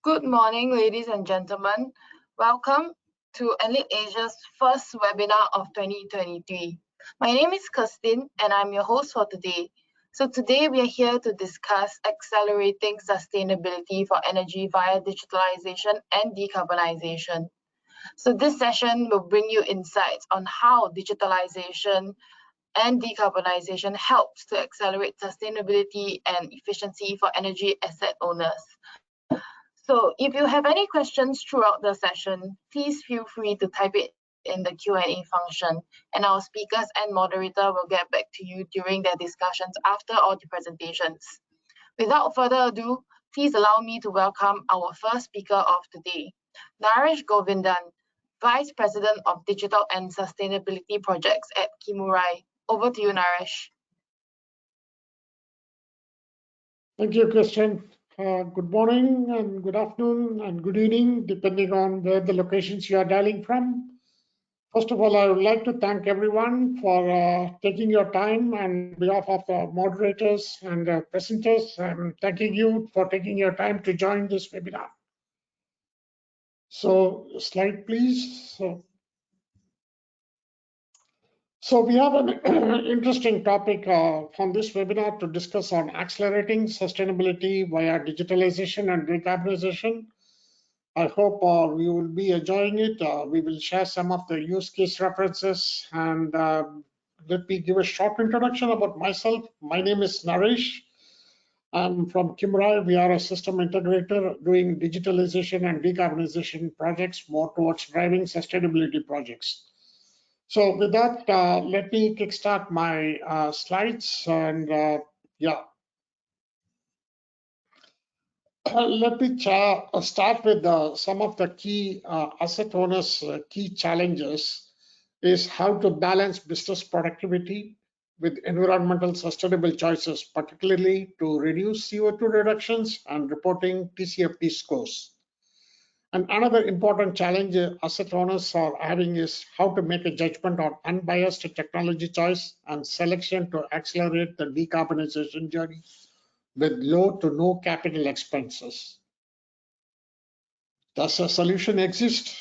Good morning, ladies and gentlemen. Welcome to Enlit Asia's first webinar of 2023. My name is Kirstine and I'm your host for today. So today we are here to discuss accelerating sustainability for energy via digitalization and decarbonization. So this session will bring you insights on how digitalization and decarbonization helps to accelerate sustainability and efficiency for energy asset owners. So if you have any questions throughout the session, please feel free to type it in the Q&A function, and our speakers and moderator will get back to you during their discussions after all the presentations. Without further ado, please allow me to welcome our first speaker of today, Naresh Govindan, Vice President of Digital and Sustainability Projects at Kimurai. Over to you, Naresh. Thank you, Christian. Good morning and good afternoon and good evening, depending on where the locations you are dialing from. First of all, I would like to thank everyone for taking your time, and on behalf of the moderators and presenters, I'm thanking you for taking your time to join this webinar. So, slide please. So we have an interesting topic from this webinar to discuss on accelerating sustainability via digitalization and decarbonization. I hope we will be enjoying it. We will share some of the use case references, and let me give a short introduction about myself. My name is Naresh. I'm from Kimurai. We are a system integrator doing digitalization and decarbonization projects more towards driving sustainability projects. So with that, let me kickstart my slides, and yeah. Let me start with some of the key asset owners' key challenges is how to balance business productivity with environmental sustainable choices, particularly to reduce CO2 reductions and reporting TCFD scores. And another important challenge asset owners are having is how to make a judgment on unbiased technology choice and selection to accelerate the decarbonization journey with low to no capital expenses. Does a solution exist?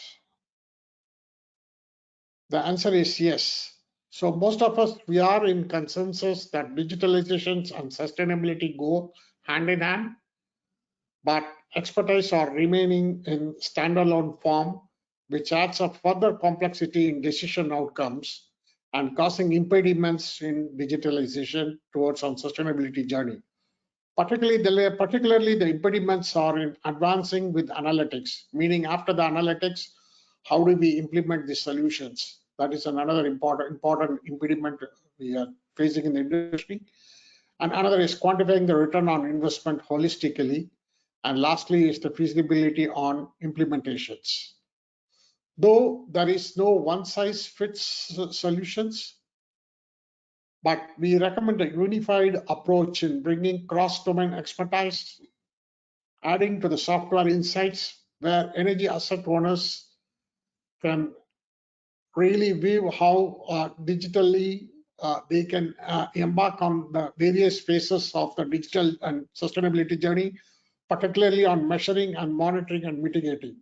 The answer is yes. So most of us, we are in consensus that digitalization and sustainability go hand in hand, but expertise are remaining in standalone form, which adds a further complexity in decision outcomes and causing impediments in digitalization towards our sustainability journey. Particularly the impediments are in advancing with analytics, meaning after the analytics, how do we implement the solutions? That is another important impediment we are facing in the industry. And another is quantifying the return on investment holistically. And lastly is the feasibility on implementations. Though there is no one size fits solutions, but we recommend a unified approach in bringing cross-domain expertise, adding to the software insights where energy asset owners can really view how digitally they can embark on the various phases of the digital and sustainability journey, particularly on measuring and monitoring and mitigating.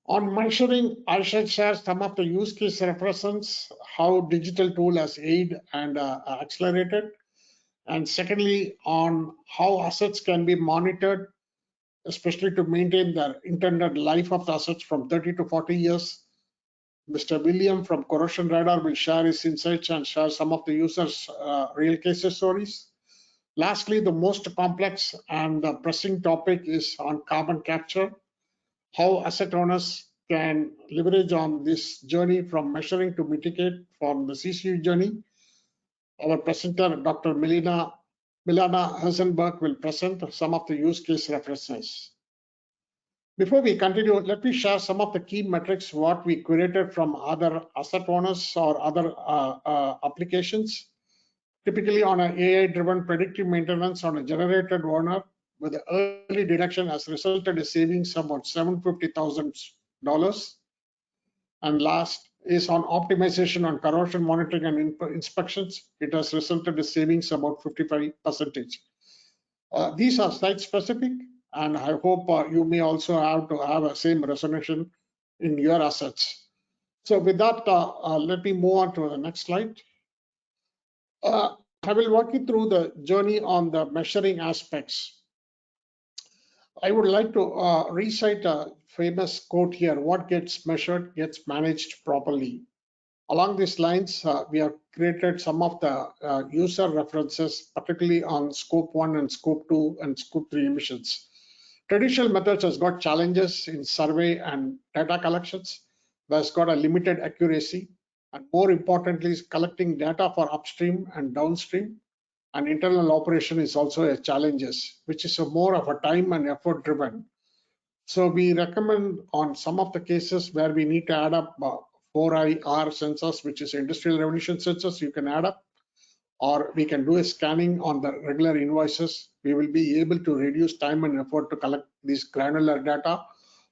On measuring, I shall share some of the use case references, how digital tool has aided and accelerated. And secondly, on how assets can be monitored, especially to maintain the intended life of the assets from 30 to 40 years. Mr. William from Corrosion Radar will share his insights and share some of the users' real case stories. Lastly, the most complex and pressing topic is on carbon capture, how asset owners can leverage on this journey from measuring to mitigate from the CCU journey. Our presenter, Dr. Milana Hasenberg, will present some of the use case references. Before we continue, let me share some of the key metrics what we curated from other asset owners or other applications. Typically on an AI-driven predictive maintenance on a generated owner with the early detection has resulted in savings about $750,000. And last is on optimization on corrosion monitoring and inspections. It has resulted in savings about 55%. These are site specific, And I hope you may also have to have a same resolution in your assets. So with that, let me move on to the next slide. I will walk you through the journey on the measuring aspects. I would like to recite a famous quote here: what gets measured gets managed properly. Along these lines, we have created some of the user references, particularly on scope 1 and scope 2 and scope 3 emissions. Traditional methods has got challenges in survey and data collections, but has got a limited accuracy, and more importantly, is collecting data for upstream and downstream. And internal operation is also a challenge, which is a more of a time and effort driven. So we recommend on some of the cases where we need to add up 4IR sensors, which is industrial revolution sensors, you can add up, or we can do a scanning on the regular invoices. We will be able to reduce time and effort to collect these granular data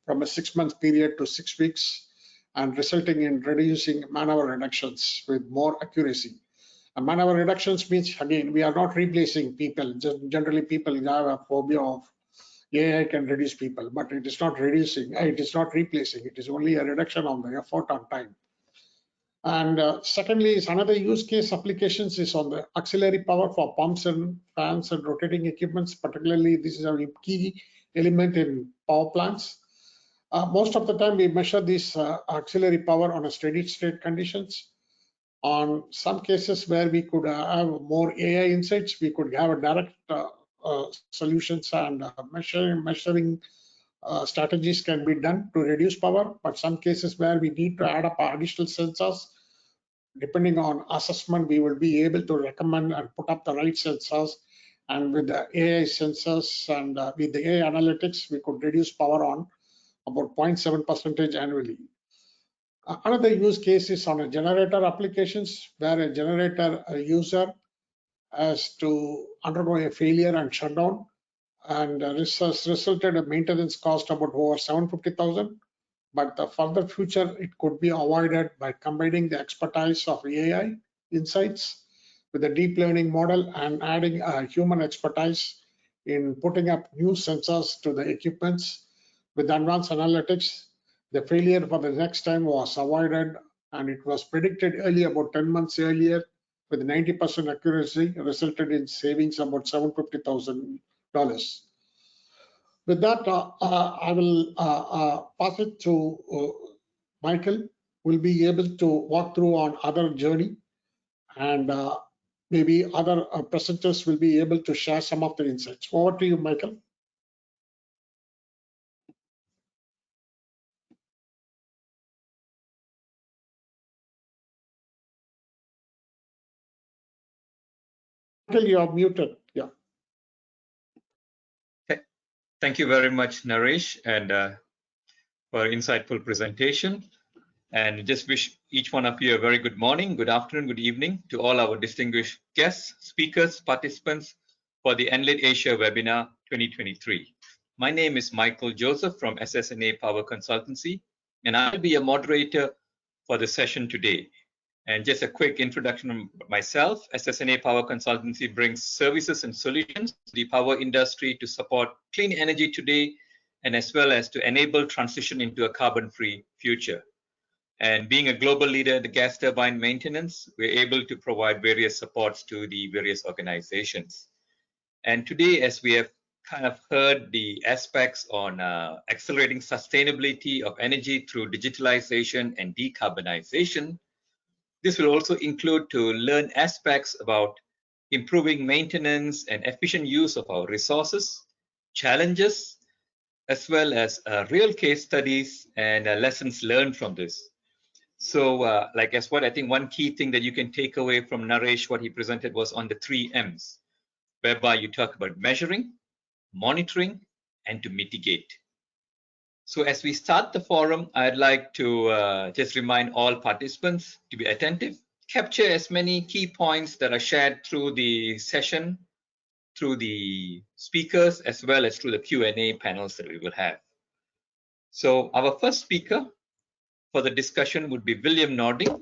from a 6-month period to 6 weeks, and resulting in reducing man-hour reductions with more accuracy. And man-hour reductions means, again, we are not replacing people. Just generally, people have a phobia of AI can reduce people, but it is not reducing, it is not replacing, it is only a reduction on the effort on time. And secondly, is another use case applications is on the auxiliary power for pumps and fans and rotating equipments. Particularly, this is a key element in power plants. Most of the time, we measure this auxiliary power on a steady state conditions. On some cases where we could have more AI insights, we could have a direct solutions, and measuring strategies can be done to reduce power. But some cases where we need to add up additional sensors, depending on assessment, we will be able to recommend and put up the right sensors. And with the AI sensors and with the AI analytics, we could reduce power on about 0.7% annually. Another use case is on a generator applications, where a generator user has to undergo a failure and shutdown, and this has resulted in maintenance cost about over 750,000. But the further future, it could be avoided by combining the expertise of AI insights with a deep learning model and adding human expertise in putting up new sensors to the equipments. With advanced analytics, the failure for the next time was avoided, and it was predicted early, about 10 months earlier, with 90% accuracy, resulted in savings about $750,000. With that, I will pass it to Michael, who will be able to walk through on other journey, and maybe other presenters will be able to share some of the insights. Over to you, Michael. Michael, you are muted. Yeah. Thank you very much, Naresh, and for insightful presentation. And just wish each one of you a very good morning, good afternoon, good evening to all our distinguished guests, speakers, participants for the Enlit Asia webinar 2023. My name is Michael Joseph from SSNA Power Consultancy, and I'll be a moderator for the session today. And just a quick introduction of myself. SSNA Power Consultancy brings services and solutions to the power industry to support clean energy today, and as well as to enable transition into a carbon-free future. And being a global leader in the gas turbine maintenance, we're able to provide various supports to the various organizations. And today, as we have kind of heard the aspects on accelerating sustainability of energy through digitalization and decarbonization, this will also include to learn aspects about improving maintenance and efficient use of our resources, challenges, as well as real case studies and lessons learned from this. So like as what I think one key thing that you can take away from Naresh, what he presented was on the 3 M's, whereby you talk about measuring, monitoring, and to mitigate. So as we start the forum, I'd like to just remind all participants to be attentive, capture as many key points that are shared through the session, through the speakers, as well as through the Q&A panels that we will have. So our first speaker for the discussion would be William Nording,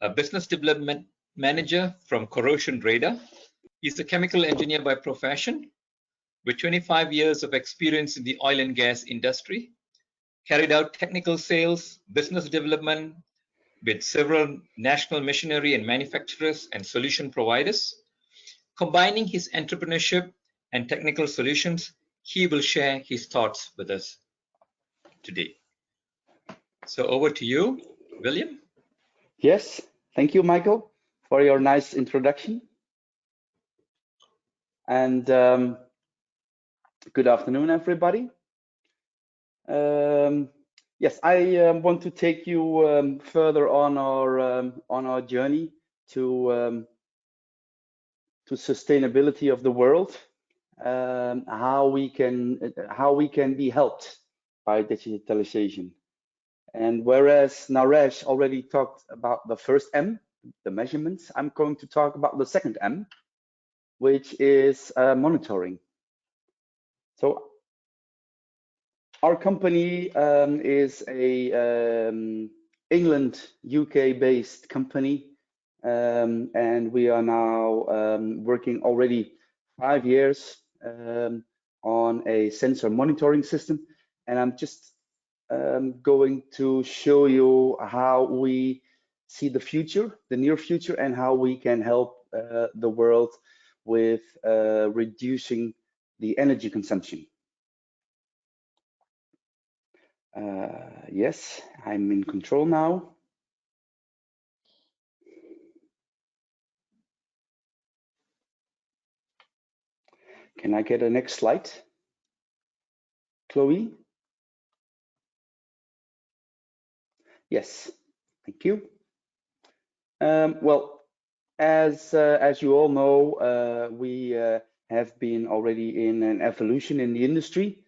a business development manager from Corrosion Radar. He's a chemical engineer by profession. with 25 years of experience in the oil and gas industry, carried out technical sales, business development with several national machinery and manufacturers and solution providers. Combining his entrepreneurship and technical solutions, he will share his thoughts with us today. So over to you, William. Yes, thank you, Michael, for your nice introduction. And good afternoon, everybody. Yes, I want to take you further on our journey to sustainability of the world, how we can be helped by digitalization. And whereas Naresh already talked about the first M, the measurements, I'm going to talk about the second M, which is monitoring. So our company is a England, UK based company, and we are now working already 5 years on a sensor monitoring system. And I'm just going to show you how we see the future, the near future, and how we can help the world with reducing the energy consumption. Yes, I'm in control now. Can I get a next slide, Chloe? Yes, thank you. Well, as you all know, we have been already in an evolution in the industry,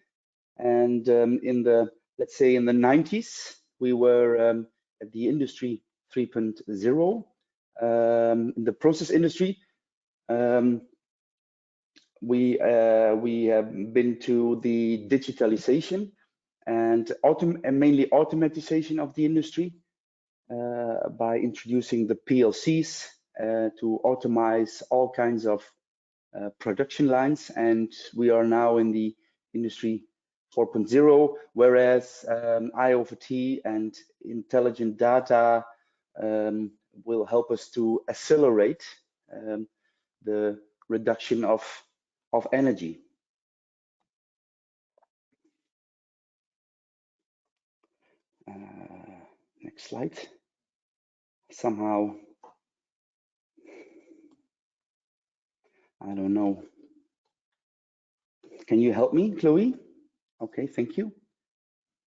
and in the, let's say, in the 90s, we were at the industry 3.0 in the process industry. We have been to the digitalization and mainly automatization of the industry by introducing the PLCs to automate all kinds of production lines. And we are now in the industry 4.0, whereas IoT and intelligent data will help us to accelerate the reduction of energy. Next slide. Somehow, I don't know. Can you help me, Chloe? Okay, thank you.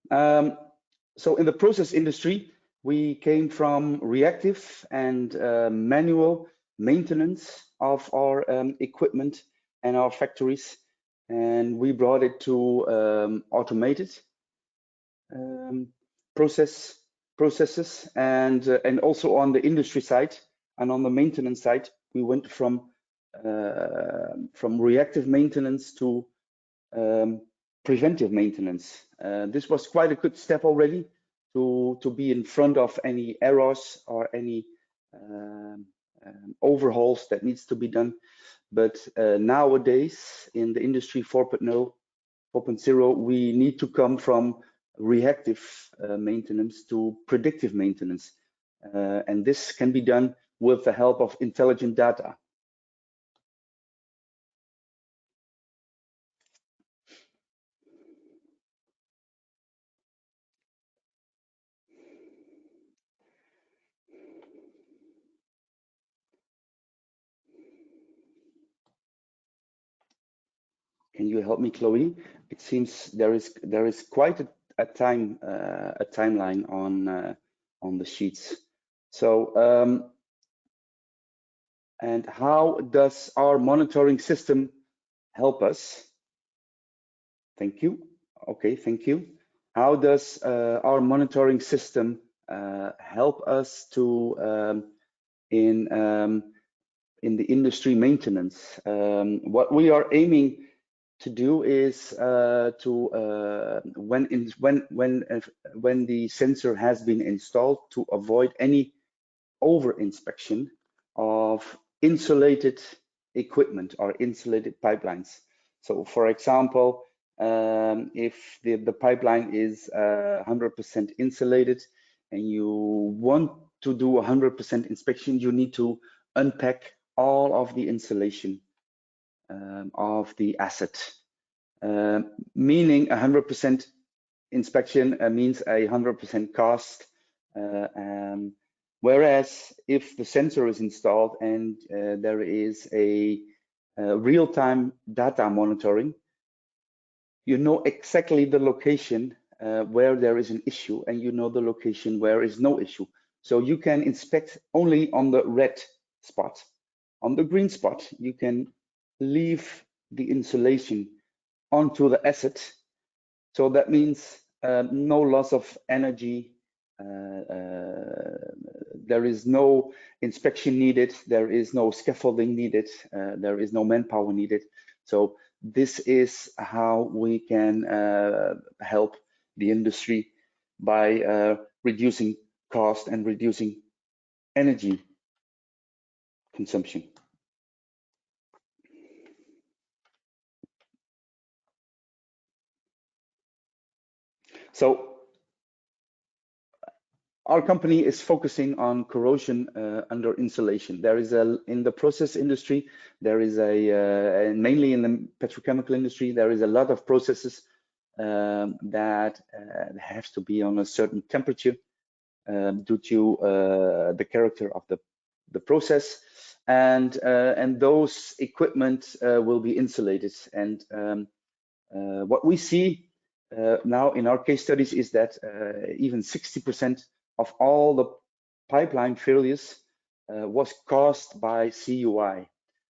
So in the process industry, we came from reactive and manual maintenance of our equipment and our factories, and we brought it to automated processes, and also on the industry side and on the maintenance side, we went from reactive maintenance to preventive maintenance. This was quite a good step already to be in front of any errors or any overhauls that needs to be done. But nowadays in the industry 4.0, we need to come from reactive maintenance to predictive maintenance. And this can be done with the help of intelligent data. Can you help me, Chloe? It seems there is quite a timeline on the sheets. So and how does our monitoring system help us? Thank you. Okay, thank you. How does our monitoring system help us to in the industry maintenance? What we are aiming to do is when the sensor has been installed, to avoid any over inspection of insulated equipment or insulated pipelines. So for example, if the pipeline is 100% insulated and you want to do 100% inspection, you need to unpack all of the insulation of the asset, meaning 100% inspection means 100% cost. Whereas if the sensor is installed and there is a real-time data monitoring, you know exactly the location where there is an issue, and you know the location where is no issue. So you can inspect only on the red spot. On the green spot, you can leave the insulation onto the asset. So that means no loss of energy. There is no inspection needed. There is no scaffolding needed. There is no manpower needed. So this is how we can help the industry by reducing cost and reducing energy consumption. So our company is focusing on corrosion under insulation. There is in the process industry, there is and mainly in the petrochemical industry, there is a lot of processes that have to be on a certain temperature due to the character of the process, and those equipment will be insulated. And what we see now in our case studies is that even 60% of all the pipeline failures was caused by CUI.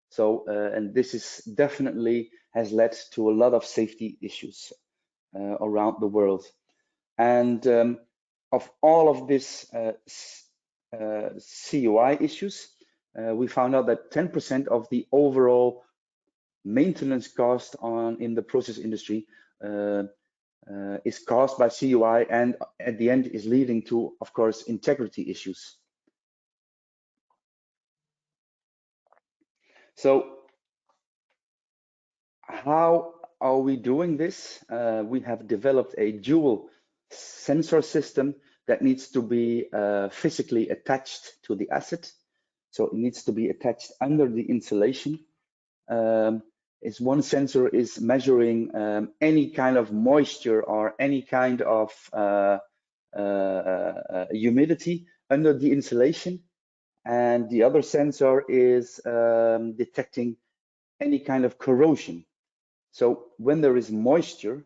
So, and this is definitely has led to a lot of safety issues around the world. And of all of this CUI issues, we found out that 10% of the overall maintenance cost in the process industry is caused by CUI, and at the end is leading to, of course, integrity issues. So how are we doing this? We have developed a dual sensor system that needs to be physically attached to the asset. So it needs to be attached under the insulation. Is one sensor is measuring any kind of moisture or any kind of humidity under the insulation, and the other sensor is detecting any kind of corrosion. So when there is moisture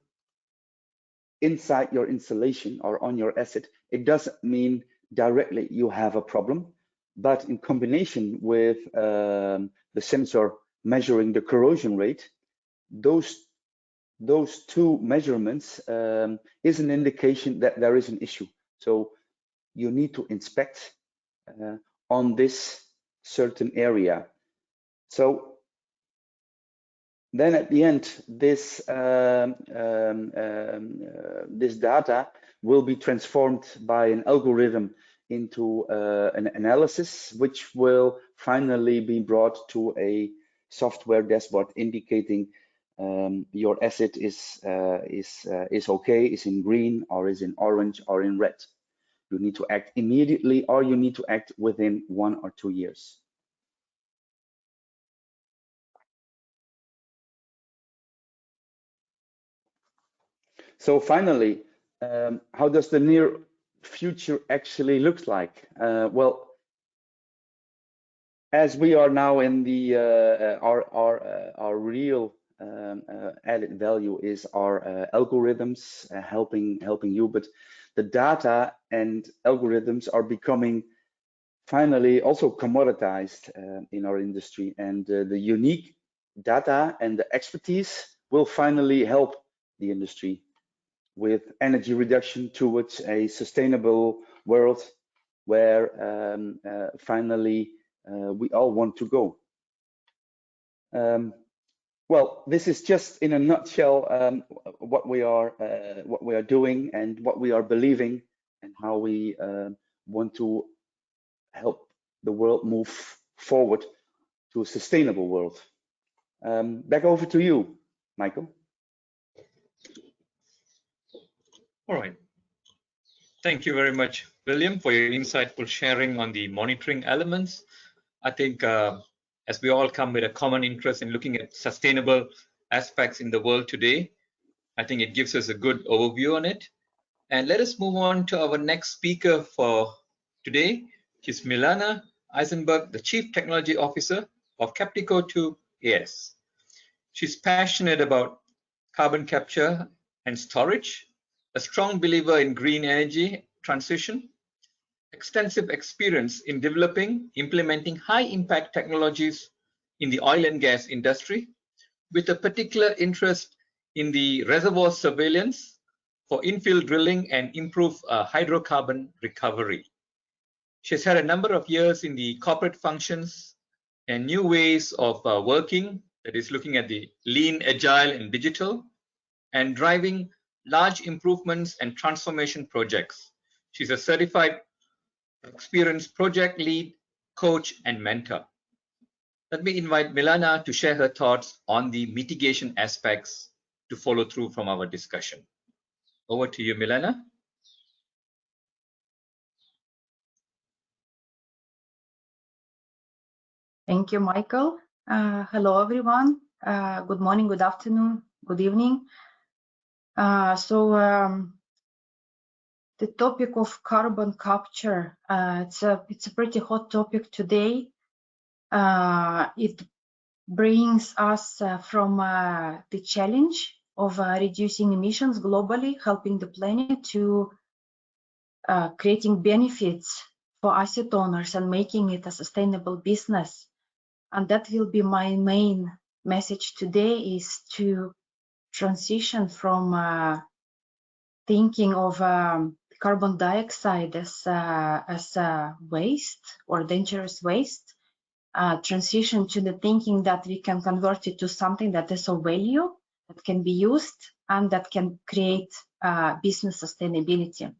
inside your insulation or on your asset, it doesn't mean directly you have a problem, but in combination with the sensor measuring the corrosion rate, those two measurements is an indication that there is an issue. So you need to inspect on this certain area. So then at the end, this this data will be transformed by an algorithm into an analysis, which will finally be brought to a software dashboard indicating your asset is okay, is in green, or is in orange, or in red. You need to act immediately, or you need to act within 1 or 2 years. So finally, how does the near future actually look like? Well, as we are now in the our real added value is our algorithms helping you, but the data and algorithms are becoming finally also commoditized in our industry, and the unique data and the expertise will finally help the industry with energy reduction towards a sustainable world where finally we all want to go. Well, this is just in a nutshell what we are doing and what we are believing, and how we want to help the world move forward to a sustainable world. Back over to you, Michael? All right. Thank you very much, William, for your insightful sharing on the monitoring elements. I think as we all come with a common interest in looking at sustainable aspects in the world today, I think it gives us a good overview on it. And let us move on to our next speaker for today. She's Milana Eisenberg, the Chief Technology Officer of Captico 2 AS. She's passionate about carbon capture and storage, a strong believer in green energy transition, extensive experience in developing, implementing high-impact technologies in the oil and gas industry, with a particular interest in the reservoir surveillance for infill drilling and improve hydrocarbon recovery. She has had a number of years in the corporate functions and new ways of working, that is looking at the lean, agile, and digital, and driving large improvements and transformation projects. She's a certified experienced project lead, coach, and mentor. Let me invite Milana to share her thoughts on the mitigation aspects to follow through from our discussion. Over to you, Milana. Thank you, Michael. Hello, everyone. Good morning, good afternoon, good evening. The topic of carbon capture, it's a pretty hot topic today. It brings us from the challenge of reducing emissions globally, helping the planet, to creating benefits for asset owners and making it a sustainable business. And that will be my main message today, is to transition from thinking of carbon dioxide as waste or dangerous waste, transition to the thinking that we can convert it to something that is of value, that can be used, and that can create business sustainability.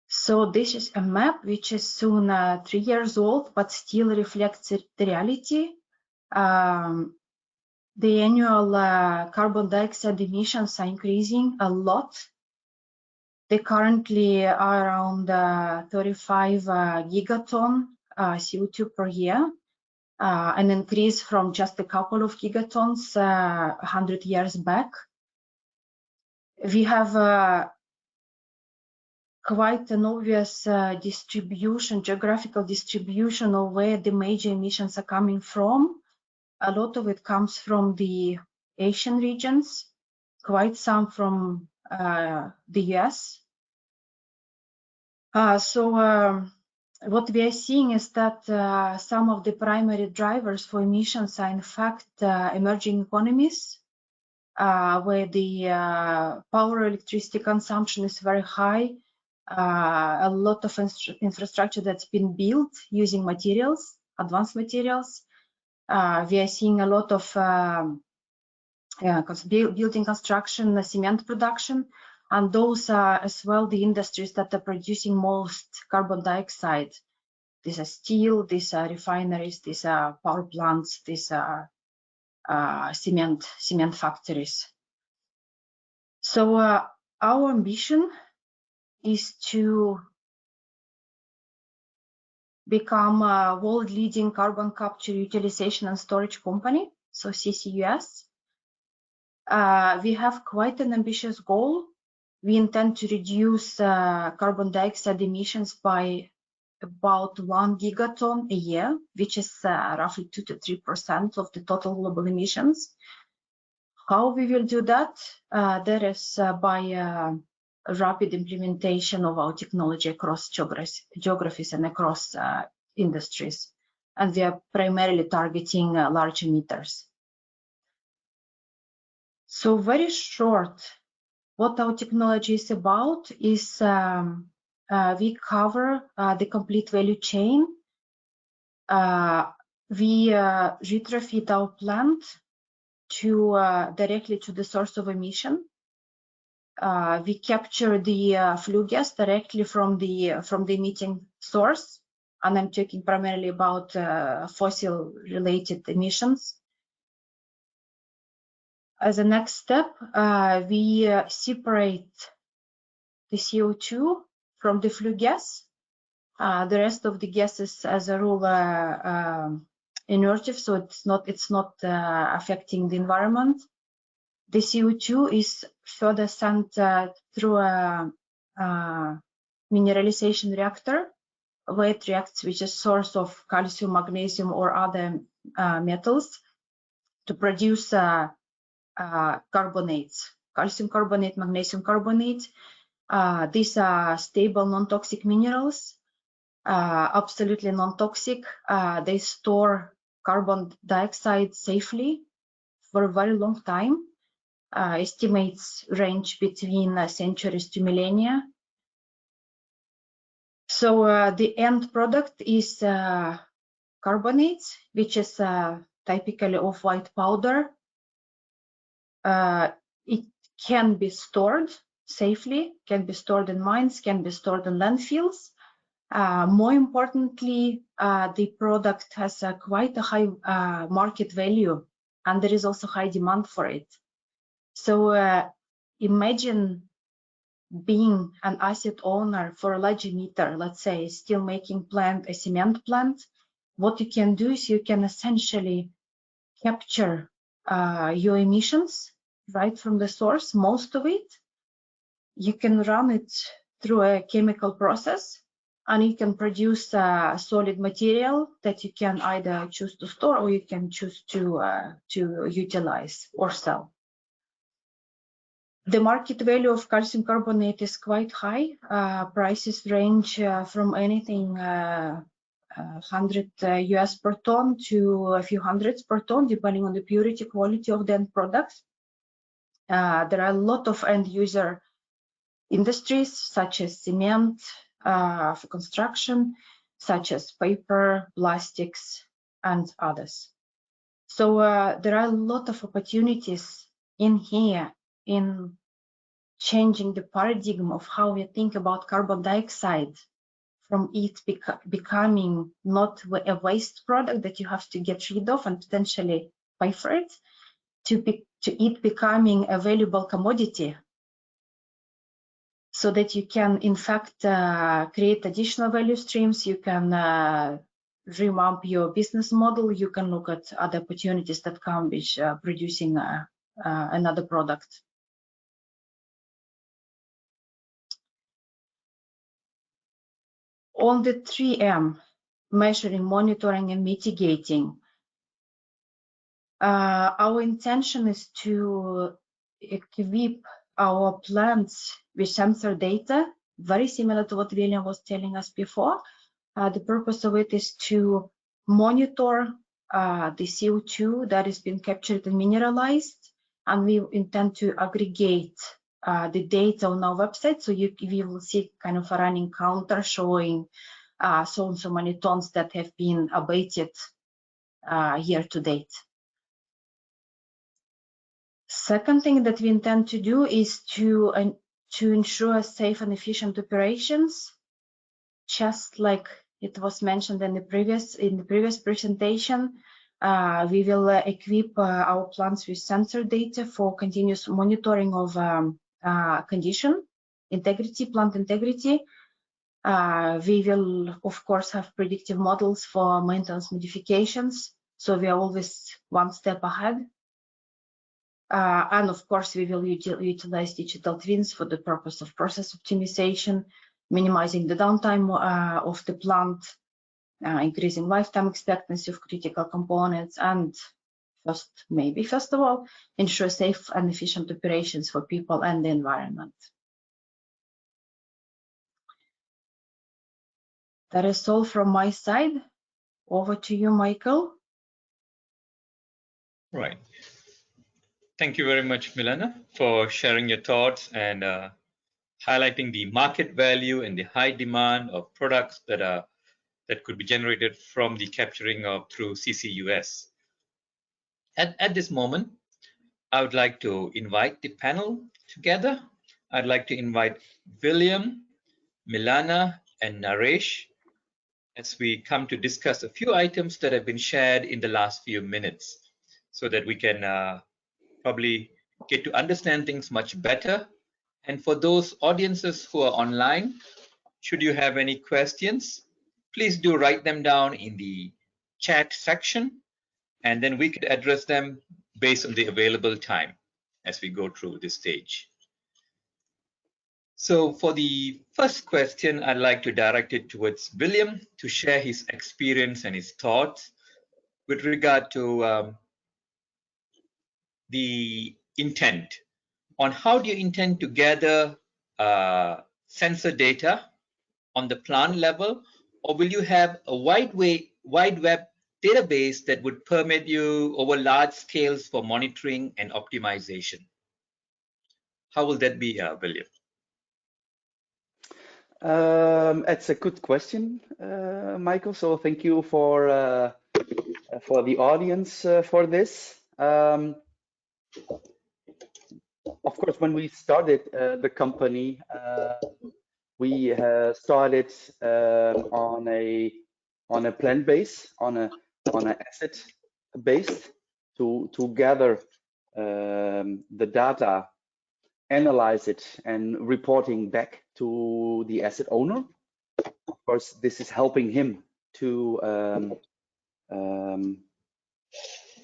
So this is a map which is soon 3 years old, but still reflects the reality. The annual carbon dioxide emissions are increasing a lot. They currently are around 35 gigaton CO2 per year, an increase from just a couple of gigatons 100 years back. We have quite an obvious geographical distribution of where the major emissions are coming from. A lot of it comes from the Asian regions, quite some from the US. What we are seeing is that some of the primary drivers for emissions are in fact emerging economies, where the power electricity consumption is very high. A lot of infrastructure that's been built using materials, advanced materials. We are seeing a lot of building construction, cement production, and those are as well the industries that are producing most carbon dioxide. These are steel, these are refineries, these are power plants, these are cement factories. So our ambition is to become a world-leading carbon capture, utilization, and storage company, so CCUS. We have quite an ambitious goal. We intend to reduce carbon dioxide emissions by about 1 gigaton a year, which is roughly 2 to 3% of the total global emissions. How we will do that? That is by rapid implementation of our technology across geographies and across industries. And we are primarily targeting large emitters. So very short, what our technology is about is we cover the complete value chain. We retrofit our plant directly to the source of emission. We capture the flue gas directly from the emitting source, and I'm talking primarily about fossil-related emissions. As a next step, we separate the CO2 from the flue gas. The rest of the gases, as a rule, inertive, so it's not affecting the environment. The CO2 is further sent through a mineralization reactor, where it reacts with a source of calcium, magnesium, or other metals to produce carbonates, calcium carbonate, magnesium carbonate. These are stable, non-toxic minerals, absolutely non-toxic. They store carbon dioxide safely for a very long time. Estimates range between centuries to millennia. So the end product is carbonates, which is typically of white powder. It can be stored safely, can be stored in mines, can be stored in landfills. More importantly, the product has quite a high market value, and there is also high demand for it. So imagine being an asset owner for a large emitter, let's say steel making plant, a cement plant. What you can do is you can essentially capture your emissions right from the source, most of it. You can run it through a chemical process, and you can produce a solid material that you can either choose to store or you can choose to utilize or sell. The market value of calcium carbonate is quite high. Prices range from anything 100 US per ton to a few hundreds per ton, depending on the purity, quality of the end products. There are a lot of end user industries, such as cement for construction, such as paper, plastics, and others. So there are a lot of opportunities in here in changing the paradigm of how we think about carbon dioxide, from it becoming not a waste product that you have to get rid of and potentially pay for it, to it becoming a valuable commodity, so that you can in fact create additional value streams. You can revamp your business model. You can look at other opportunities that come with producing another product. On the 3M, measuring, monitoring, and mitigating, our intention is to equip our plants with sensor data, very similar to what William was telling us before. The purpose of it is to monitor the CO2 that is being captured and mineralized, and we intend to aggregate the data on our website. So we will see kind of a running counter showing so and so many tons that have been abated year to date. Second thing that we intend to do is to ensure safe and efficient operations, just like it was mentioned in the previous presentation. We will equip our plants with sensor data for continuous monitoring of condition, integrity, plant integrity. We will, of course, have predictive models for maintenance modifications, so we are always one step ahead. And of course, we will utilize digital twins for the purpose of process optimization, minimizing the downtime of the plant, increasing lifetime expectancy of critical components, and first of all, ensure safe and efficient operations for people and the environment. That is all from my side. Over to you, Michael. Right. Thank you very much, Milena, for sharing your thoughts and highlighting the market value and the high demand of products that could be generated from the capturing of through CCUS. At this moment, I would like to invite the panel together. I'd like to invite William, Milena, and Naresh. as we come to discuss a few items that have been shared in the last few minutes, so that we can probably get to understand things much better. And for those audiences who are online, should you have any questions, please do write them down in the chat section, and then we could address them based on the available time as we go through this stage. So for the first question, I'd like to direct it towards William to share his experience and his thoughts with regard to the intent on how do you intend to gather sensor data on the plant level, or will you have a wide web database that would permit you over large scales for monitoring and optimization? How will that be, William? It's a good question, Michael. So thank you for the audience for this. Of course, when we started the company, we started on a plant base, on an asset based to gather the data, analyze it, and reporting back to the asset owner. Of course, this is helping him to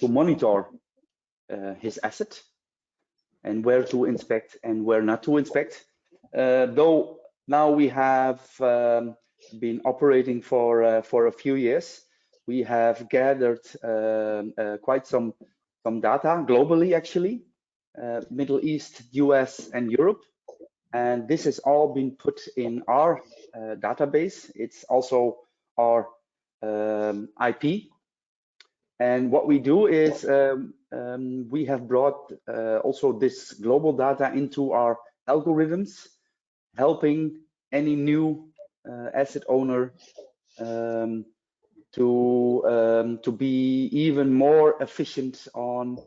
monitor his asset and where to inspect and where not to inspect. Though now we have been operating for a few years, we have gathered quite some data globally, actually, Middle East, US, and Europe. And this has all been put in our database. It's also our IP. And what we do is we have brought also this global data into our algorithms, helping any new asset owner to be even more efficient on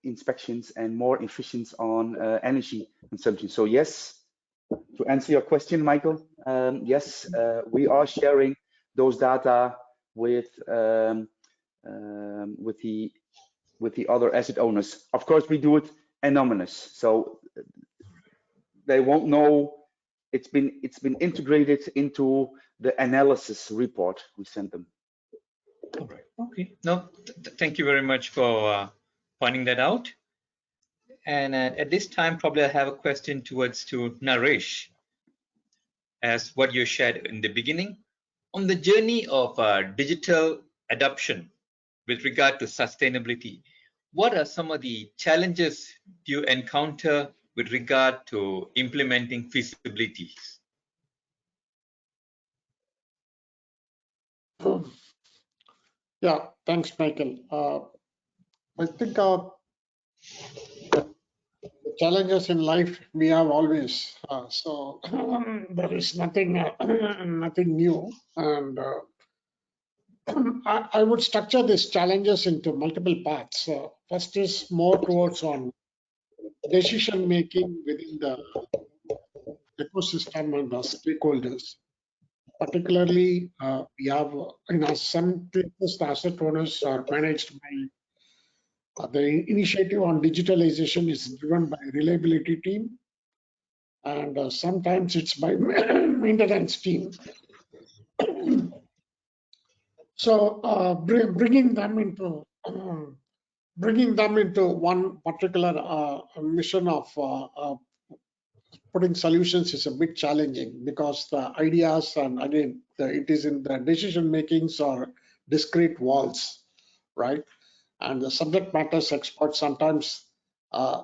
inspections and more efficient on energy consumption. So yes, to answer your question, Michael, yes, we are sharing those data with the other asset owners. Of course, we do it anonymous, so they won't know. It's been integrated into the analysis report we sent them. All right. Okay. No, thank you very much for pointing that out. And at this time, probably I have a question to Naresh, as what you shared in the beginning on the journey of digital adoption with regard to sustainability. What are some of the challenges you encounter with regard to implementing feasibilities? Yeah, thanks, Michael. I think the challenges in life we have always, so there is nothing nothing new, and I would structure these challenges into multiple parts. First is more towards on decision making within the ecosystem and the stakeholders. Particularly, we have some cases the asset owners are managed by the initiative on digitalization is driven by reliability team, and sometimes it's by maintenance team. So bringing them into one particular mission of putting solutions is a bit challenging, because the ideas, and again it is in the decision makings or discrete walls, right? And the subject matters experts sometimes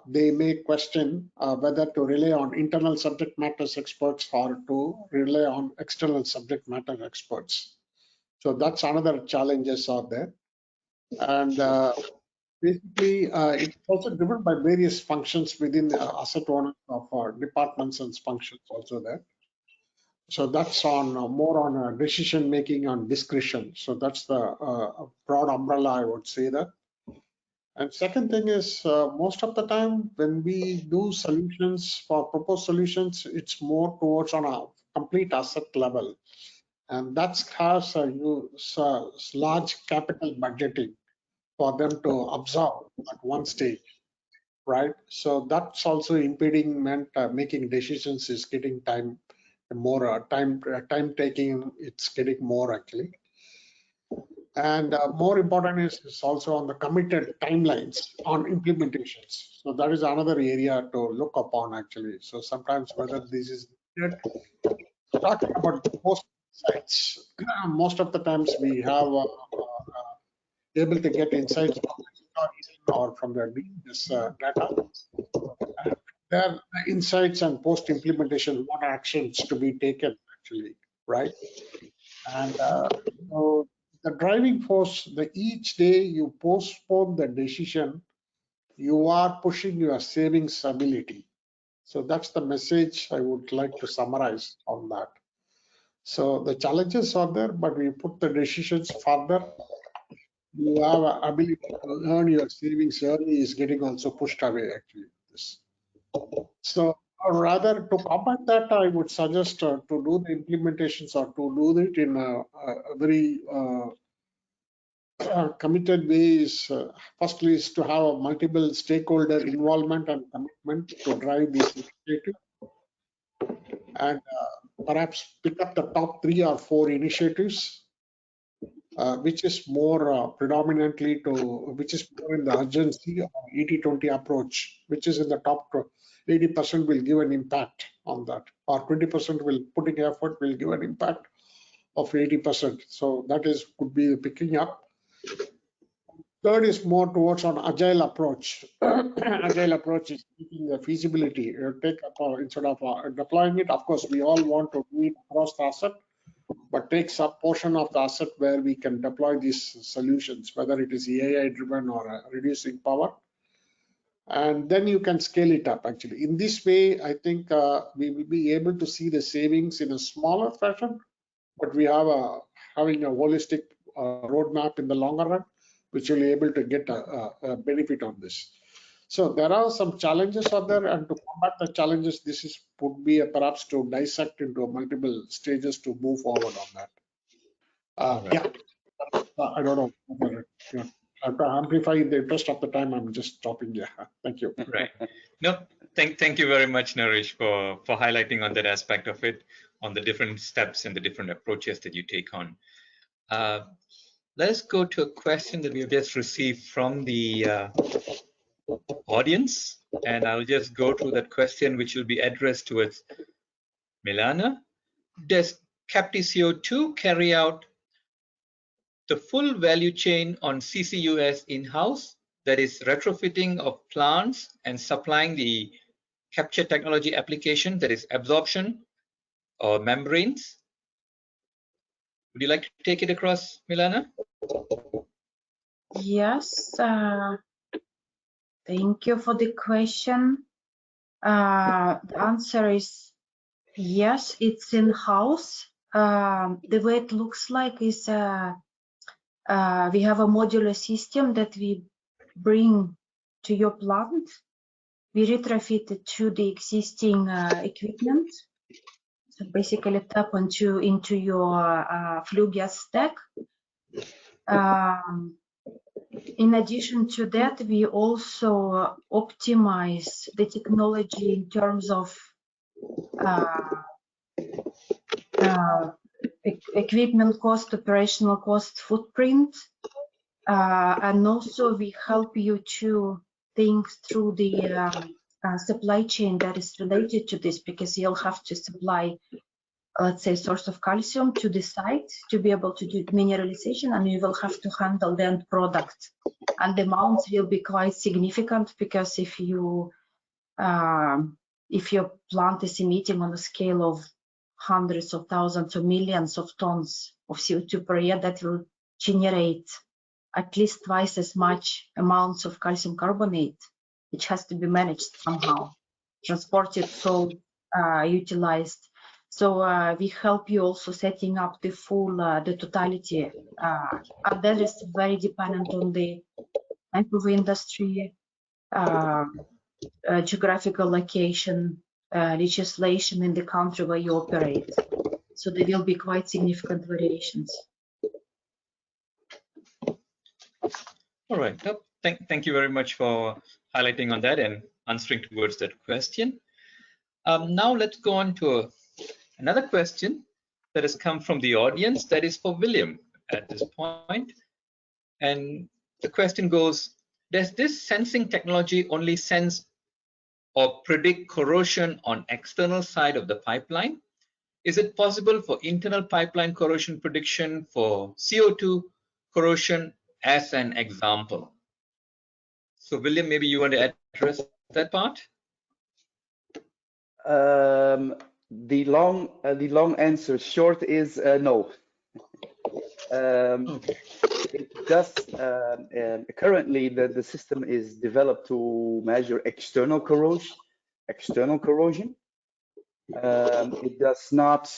they may question whether to rely on internal subject matters experts or to rely on external subject matter experts. So that's another challenges are there. And basically, it's also driven by various functions within the asset owners of departments and functions also there. So that's on more on decision making on discretion. So that's the broad umbrella, I would say that. And second thing is most of the time when we do solutions for proposed solutions, it's more towards on a complete asset level. and that has a large capital budgeting for them to absorb at one stage, right? So that's also impeding making decisions is getting time taking. It's getting more actually, and more important is also on the committed timelines on implementations. So that is another area to look upon actually. So sometimes whether this is needed. Talking about the post insights, most of the times we have able to get insights from the or from the data. And there are insights and post implementation, what actions to be taken actually, right? And so the driving force, each day you postpone the decision, you are pushing your savings ability. So that's the message I would like to summarize on that. So the challenges are there, but we put the decisions further. You have an ability to earn your savings early is getting also pushed away actually. This. So rather to combat that, I would suggest to do the implementations or to do it in a very committed way is firstly is to have a multiple stakeholder involvement and commitment to drive this initiative, and perhaps pick up the top 3 or 4 initiatives which is more predominantly which is more in the urgency or 80-20 approach, which is in the top 80% will give an impact on that, or 20% will putting effort will give an impact of 80%. So that is could be picking up. Third is more towards an agile approach. Agile approach is taking the feasibility. Take up instead of deploying it. Of course, we all want to do it across the asset, but take some portion of the asset where we can deploy these solutions, whether it is AI driven or reducing power. And then you can scale it up actually. In this way, I think we will be able to see the savings in a smaller fashion, but we have having a holistic roadmap in the longer run, which will be able to get a benefit on this. So there are some challenges out there, and to combat the challenges, this is would be perhaps to dissect into multiple stages to move forward on that. Yeah, I don't know. Yeah. To amplify the interest of the time, I'm just stopping. Yeah, thank you. Right. No, thank you very much, Naresh, for highlighting on that aspect of it, on the different steps and the different approaches that you take on. Let's go to a question that we have just received from the audience, and I'll just go through that question, which will be addressed towards Milana. Does CaptiCO2 carry out the full value chain on CCUS in-house, that is retrofitting of plants and supplying the capture technology application, that is absorption or membranes? Would you like to take it across, Milana? Yes, thank you for the question. The answer is yes, it's in-house. The way it looks like is we have a modular system that we bring to your plant. We retrofit it to the existing equipment. So basically tap into your flue gas stack. In addition to that, we also optimize the technology in terms of equipment cost, operational cost, footprint, and also we help you to think through the supply chain that is related to this, because you'll have to supply, let's say, source of calcium to the site to be able to do mineralization, and you will have to handle the end product, and the amounts will be quite significant, because if your plant is emitting on a scale of hundreds of thousands or millions of tons of CO2 per year, that will generate at least twice as much amounts of calcium carbonate, which has to be managed somehow, transported, sold, utilized. So we help you also setting up the full, the totality, and that is very dependent on the type of industry, geographical location, legislation in the country where you operate. So there will be quite significant variations. All right. Thank you very much for highlighting on that and answering towards that question. Now let's go on to another question that has come from the audience that is for William at this point. And the question goes, does this sensing technology only sense or predict corrosion on external side of the pipeline? Is it possible for internal pipeline corrosion prediction for CO2 corrosion as an example? So William, maybe you want to address that part? The long answer short is no. Okay. It does currently the system is developed to measure external corrosion. It does not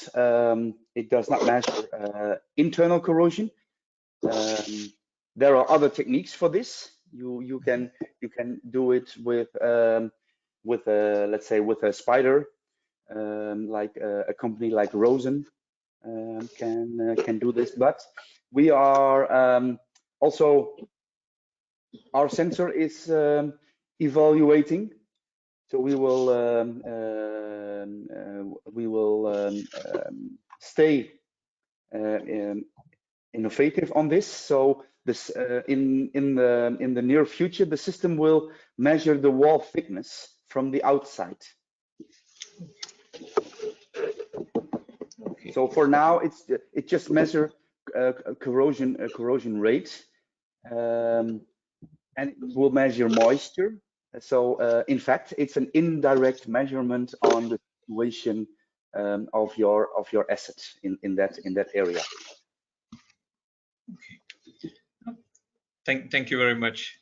measure internal corrosion. There are other techniques for this. You can do it with let's say with a spider, like a company like Rosen can do this. But we are also, our sensor is evaluating. So we will stay innovative on this. So this in the near future, the system will measure the wall thickness from the outside. Okay. So for now, it just measure corrosion rate, and it will measure moisture. So in fact, it's an indirect measurement on the situation of your asset in that area. Okay. Thank you very much,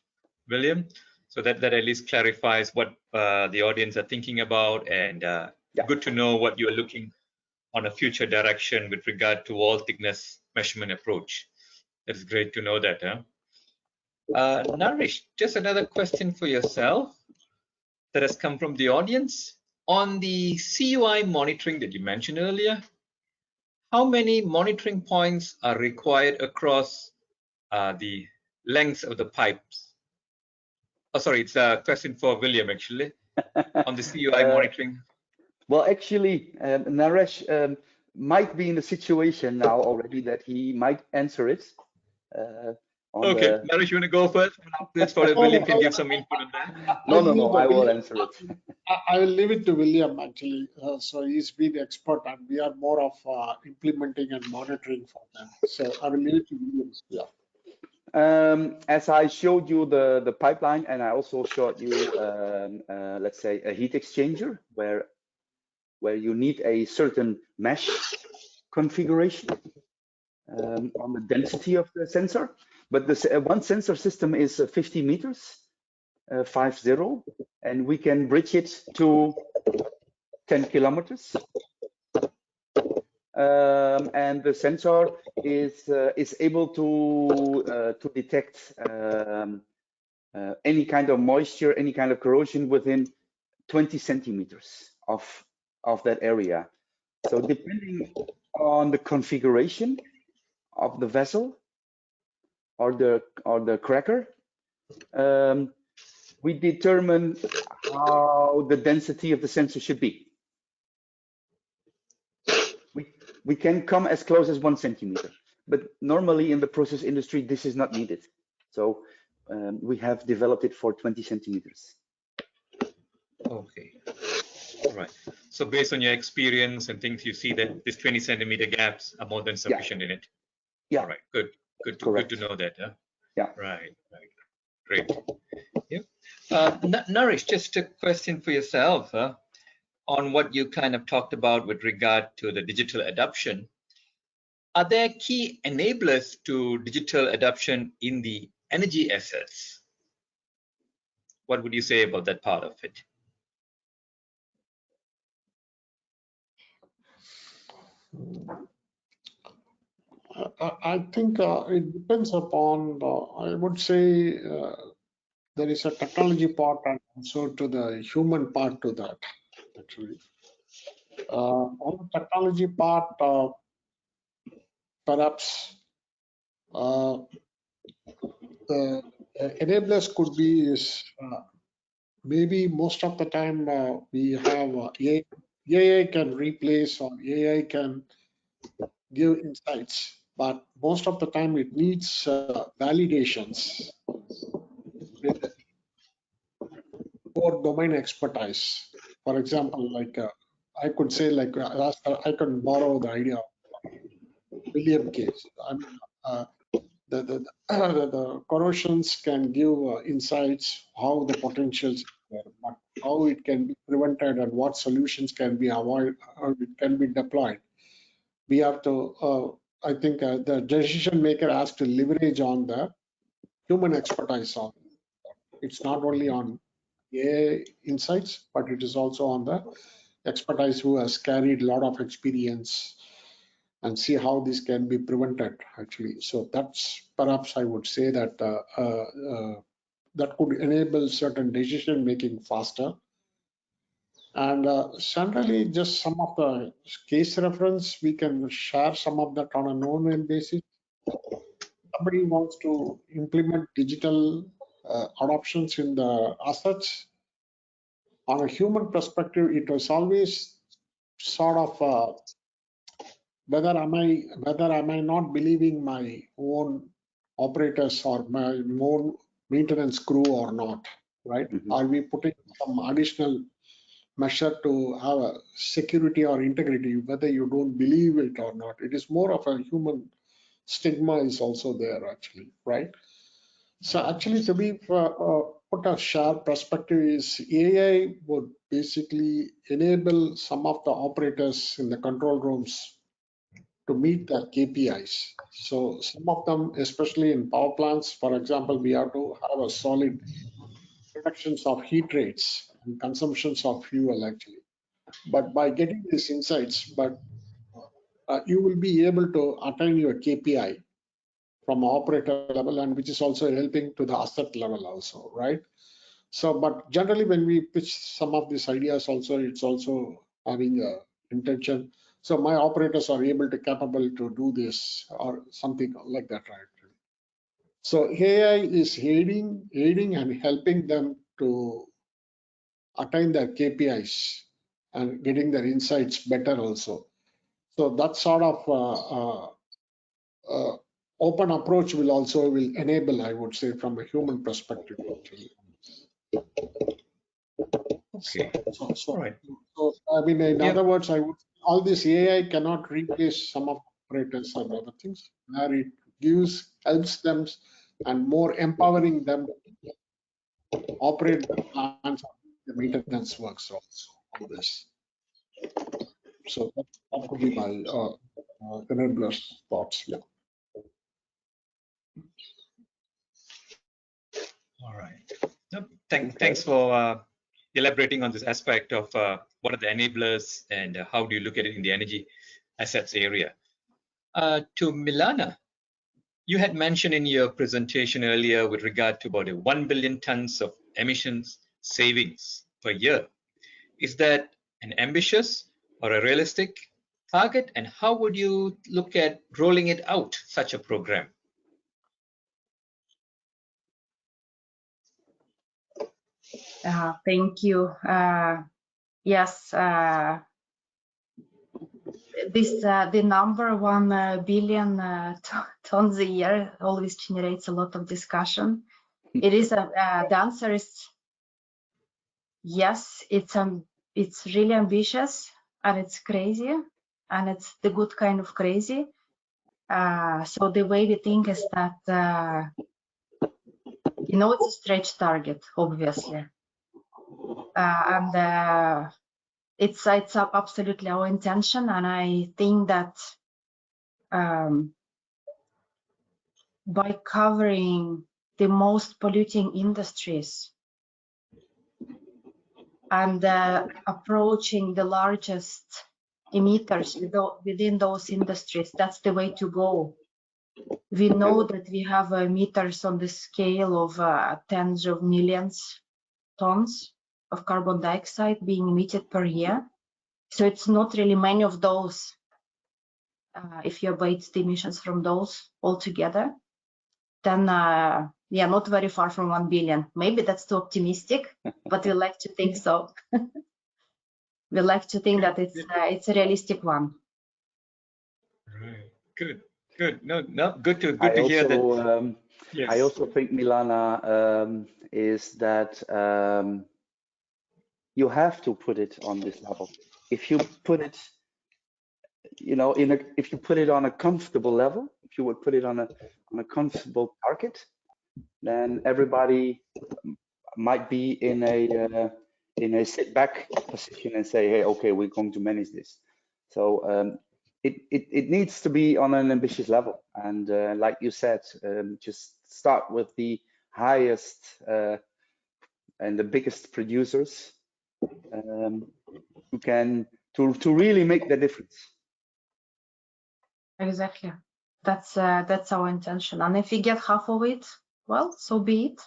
William. So that at least clarifies what the audience are thinking about, and Yeah. good to know what you're looking on a future direction with regard to wall thickness measurement approach. That's great to know that. Naresh, just another question for yourself that has come from the audience. On the CUI monitoring that you mentioned earlier, how many monitoring points are required across the length of the pipes? Oh, sorry, it's a question for William, actually, on the CUI monitoring. Well, actually, Naresh might be in the situation now already that he might answer it. Okay, Naresh, you want to go first? That's probably William can give some input on that. No, I will answer it. I will leave it to William, actually. So he's been expert, and we are more of implementing and monitoring for them. So I will leave it to William. Yeah. As I showed you the pipeline, and I also showed you, let's say, a heat exchanger where you need a certain mesh configuration on the density of the sensor. But this one sensor system is 50 meters, 50, and we can bridge it to 10 kilometers. And the sensor is able to detect any kind of moisture, any kind of corrosion within 20 centimeters of that area. So depending on the configuration of the vessel or the cracker, we determine how the density of the sensor should be. We can come as close as 1 centimeter, but normally in the process industry, this is not needed. So we have developed it for 20 centimeters. Okay. All right. So based on your experience and things, you see that these 20 centimeter gaps are more than sufficient in it. Yeah. All right. Good to know that. Huh? Yeah. Right. Great. Yeah. Naresh, just a question for yourself on what you kind of talked about with regard to the digital adoption. Are there key enablers to digital adoption in the energy assets? What would you say about that part of it? I think it depends upon, I would say, there is a technology part and also to the human part to that, actually. On the technology part, perhaps the enablers could be is maybe most of the time we have AI can replace or AI can give insights, but most of the time it needs validations with core domain expertise. For example, like I could say, like I can borrow the idea of William case. I mean, the corrosions can give insights how the potentials are there, but how it can be prevented and what solutions can be avoided, how it can be deployed. We have to, I think the decision maker has to leverage on the human expertise on. It's not only on AI insights, but it is also on the expertise who has carried a lot of experience and see how this can be prevented actually. So that's perhaps I would say that that could enable certain decision making faster. And generally just some of the case reference, we can share some of that on a known basis. Somebody wants to implement digital adoptions in the assets. On a human perspective, it was always sort of whether am I not believing my own operators or my own maintenance crew or not, right? Are we putting some additional measure to have a security or integrity, whether you don't believe it or not? It is more of a human stigma is also there actually, right? So actually to be put a sharp perspective is AI would basically enable some of the operators in the control rooms to meet their KPIs. So some of them, especially in power plants, for example, we have to have a solid reductions of heat rates and consumptions of fuel actually. But by getting these insights, you will be able to attain your KPI from operator level, and which is also helping to the asset level also, right? So, but generally when we pitch some of these ideas also, it's also having a intention. So my operators are able to capable to do this or something like that, right? So AI is aiding and helping them to attain their KPIs and getting their insights better also. So that sort of open approach will enable, I would say, from a human perspective. Actually. Okay. So, right. So I mean, in other words, all this AI cannot replace some of operators and other things. Where it helps them, and more empowering them to operate the plants, the maintenance works also on this. So that could be my enablers thoughts. Yeah. All right. Thanks for elaborating on this aspect of what are the enablers and how do you look at it in the energy assets area. To Milana, you had mentioned in your presentation earlier with regard to about 1 billion tons of emissions savings per year. Is that an ambitious or a realistic target? And how would you look at rolling it out, such a program? Thank you. Yes, the number 1 billion tons a year always generates a lot of discussion. It is the answer is yes. It's really ambitious and it's crazy, and it's the good kind of crazy. So the way we think is that it's a stretch target, obviously, and it's absolutely our intention, and I think that by covering the most polluting industries and approaching the largest emitters within those industries, that's the way to go. We know that we have emitters on the scale of tens of millions tons of carbon dioxide being emitted per year. So it's not really many of those. If you abate the emissions from those altogether, then yeah, not very far from 1 billion. Maybe that's too optimistic, but we like to think so. We like to think that it's a realistic one. Right. Good. Good. No, good to I hear that. also, Yes. I also think, Milana, is that you have to put it on this level. If you put it, you know, if you put it on a comfortable level, if you would put it on a comfortable target, then everybody might be in a sit back position and say, hey, okay, we're going to manage this. So it needs to be on an ambitious level, and like you said, just start with the highest and the biggest producers who can to really make the difference. Exactly. That's our intention. And if we get half of it, well, so be it.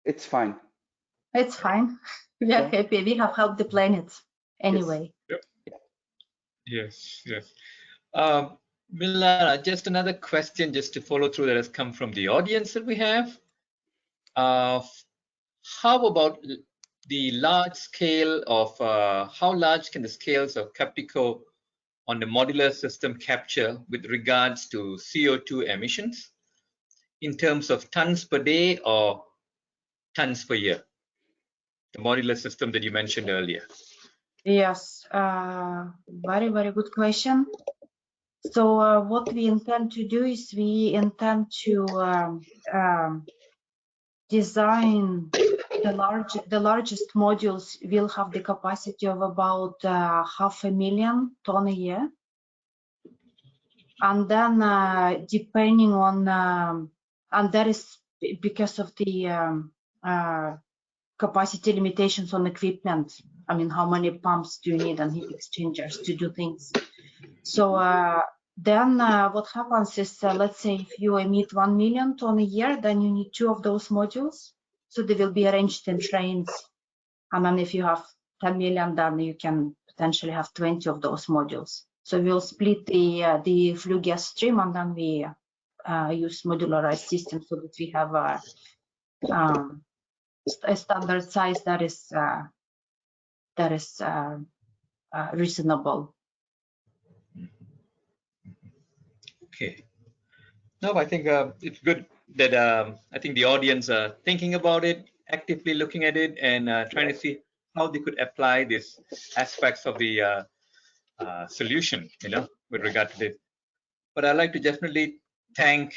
It's fine. It's fine. We are happy. We have helped the planet anyway. Yes. Yep. Yes. Yes. Milana, just another question, just to follow through, that has come from the audience that we have. How about the large scale of how large can the scales of Captico on the modular system capture with regards to CO2 emissions in terms of tons per day or tons per year? The modular system that you mentioned earlier. Yes, very, very good question. So what we intend to do is we intend to design the largest modules will have the capacity of about 500,000 tons a year. And then depending on, and that is because of the capacity limitations on equipment. I mean, how many pumps do you need and heat exchangers to do things? So then what happens is, let's say if you emit 1 million tons a year, then you need 2 of those modules. So they will be arranged in trains. And then if you have 10 million, then you can potentially have 20 of those modules. So we'll split the flue gas stream, and then we use modularized systems so that we have a standard size that is reasonable. Okay. No, I think it's good that I think the audience are thinking about it, actively looking at it, and trying to see how they could apply these aspects of the solution, you know, with regard to this. But I'd like to definitely thank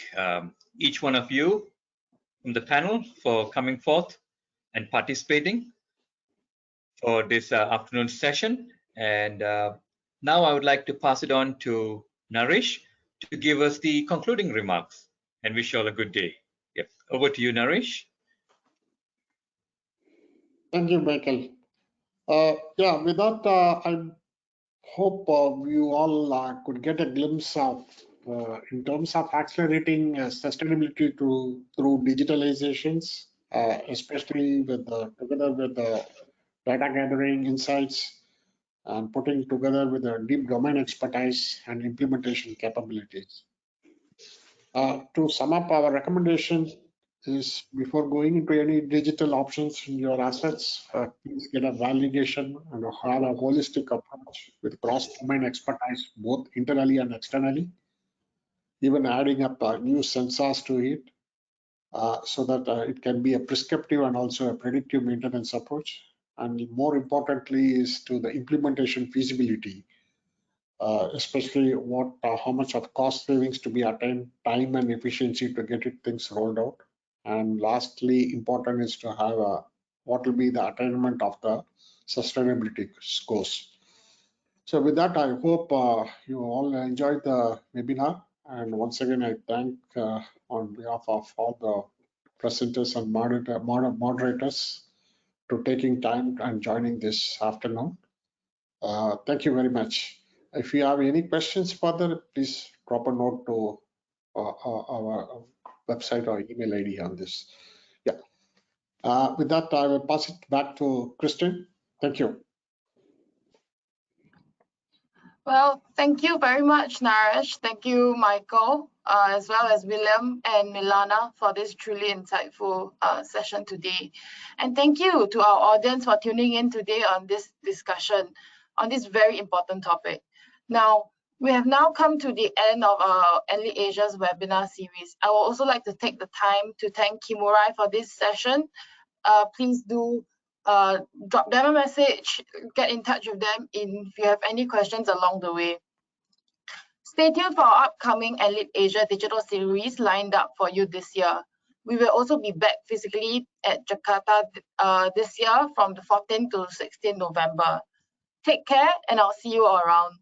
each one of you from the panel for coming forth and participating for this afternoon session. And now I would like to pass it on to Naresh to give us the concluding remarks, and wish you all a good day. Yep. Over to you, Naresh. Thank you, Michael. Yeah, with that, I hope you all could get a glimpse of, in terms of accelerating sustainability through digitalizations, especially together with the data gathering insights and putting together with the deep domain expertise and implementation capabilities. To sum up, our recommendation is, before going into any digital options in your assets, please get a validation and have a holistic approach with cross-domain expertise, both internally and externally, even adding up new sensors to it, so that it can be a prescriptive and also a predictive maintenance approach. And more importantly is to the implementation feasibility, especially how much of cost savings to be attained, time and efficiency to get things rolled out. And lastly, important is to have what will be the attainment of the sustainability scores. So with that, I hope you all enjoyed the webinar. And once again, I thank on behalf of all the presenters and moderators to taking time and joining this afternoon. Thank you very much. If you have any questions further, please drop a note to our website or email ID on this. Yeah. With that, I will pass it back to Kristen. Thank you. Well, thank you very much, Naresh. Thank you, Michael, as well as William and Milana for this truly insightful session today. And thank you to our audience for tuning in today on this discussion on this very important topic. Now, we have now come to the end of our Enlit Asia's webinar series. I would also like to take the time to thank Kimurai for this session. Please do drop them a message, get in touch with them if you have any questions along the way. Stay tuned for our upcoming Enlit Asia digital series lined up for you this year. We will also be back physically at Jakarta this year from the 14th to 16th November. Take care, and I'll see you all around.